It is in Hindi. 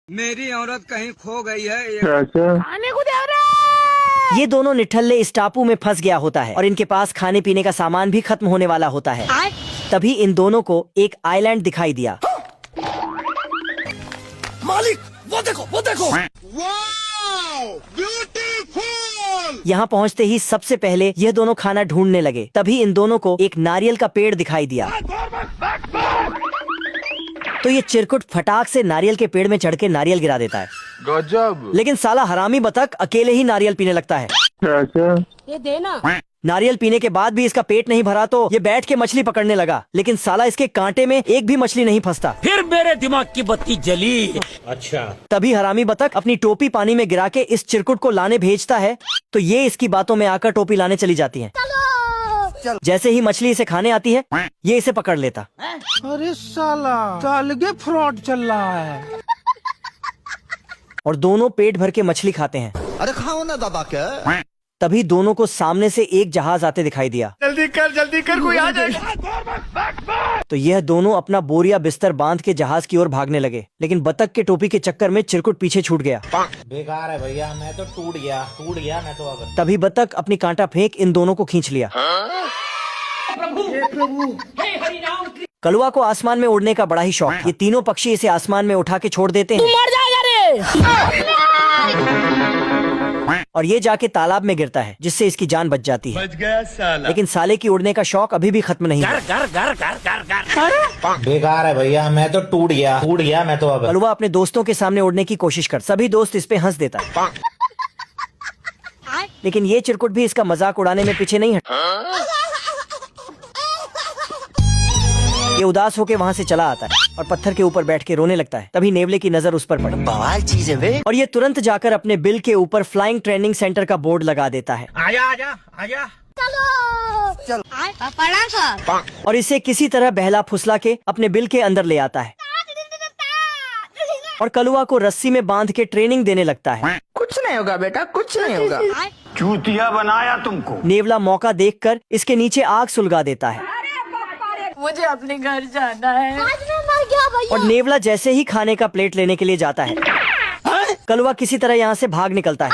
मेरी औरत कहीं खो गई है। ये दोनों निठल्ले इस टापू में फंस गया होता है और इनके पास खाने पीने का सामान भी खत्म होने वाला होता है। तभी इन दोनों को एक आइलैंड दिखाई दिया। मालिक वो देखो यहाँ पहुँचते ही सबसे पहले यह दोनों खाना ढूंढने लगे। तभी इन दोनों को एक नारियल का पेड़ दिखाई दिया। तो ये चिरकुट फटाक से नारियल के पेड़ में चढ़ के नारियल गिरा देता है। गजब। लेकिन साला हरामी बतख अकेले ही नारियल पीने लगता है। ये देना। नारियल पीने के बाद भी इसका पेट नहीं भरा तो ये बैठ के मछली पकड़ने लगा, लेकिन साला इसके कांटे में एक भी मछली नहीं फंसता। फिर मेरे दिमाग की बत्ती जली। अच्छा। तभी हरामी बतख अपनी टोपी पानी में गिरा के इस चिरकुट को लाने भेजता है, तो ये इसकी बातों में आकर टोपी लाने चली जाती है। जैसे ही मछली इसे खाने आती है, ये इसे पकड़ लेता। अरे साला सालगे फ्रॉड चल रहा है। और दोनों पेट भर के मछली खाते हैं। अरे खाओ ना दादा क्या। तभी दोनों को सामने से एक जहाज आते दिखाई दिया। जल्दी कर कोई आ जाएगा। तो यह दोनों अपना बोरिया बिस्तर बांध के जहाज की ओर भागने लगे, लेकिन बतख के टोपी के चक्कर में चिरकुट पीछे छूट गया। बेकार है भैया, मैं तो टूट गया मैं तो। अब तभी बतख अपनी कांटा फेंक इन दोनों को खींच लिया। कलुआ को आसमान में उड़ने का बड़ा ही शौक। ये तीनों पक्षी इसे आसमान में उठा के छोड़ देते हैं। मर जाएगा रे। और ये जाके तालाब में गिरता है, जिससे इसकी जान बच जाती है। बच गया साला। लेकिन साले की उड़ने का शौक अभी भी खत्म नहीं है। बेकार है भैया, मैं तो टूट गया मैं तो। अब कलुआ अपने दोस्तों के सामने उड़ने की कोशिश कर, सभी दोस्त इस पे हंस देता है। लेकिन ये चिरकुट भी इसका मजाक उड़ाने में पीछे नहीं हटता। ये उदास होके वहाँ से चला आता है और पत्थर के ऊपर बैठ के रोने लगता है। तभी नेवले की नजर उस पर पड़ी। बवाल चीज है वे। और ये तुरंत जाकर अपने बिल के ऊपर फ्लाइंग ट्रेनिंग सेंटर का बोर्ड लगा देता है। आजा। चलो पढ़ा। और इसे किसी तरह बहला फुसला के अपने बिल के अंदर ले आता है और कलुआ को रस्सी में बांध के ट्रेनिंग देने लगता है। कुछ नहीं होगा बेटा, कुछ नहीं होगा। चूतिया बनाया तुमको। नेवला मौका देखकर इसके नीचे आग सुलगा देता है। मुझे अपने घर जाना है। आज मैं मर गया भैया। और नेवला जैसे ही खाने का प्लेट लेने के लिए जाता है, कलुआ किसी तरह यहाँ से भाग निकलता है।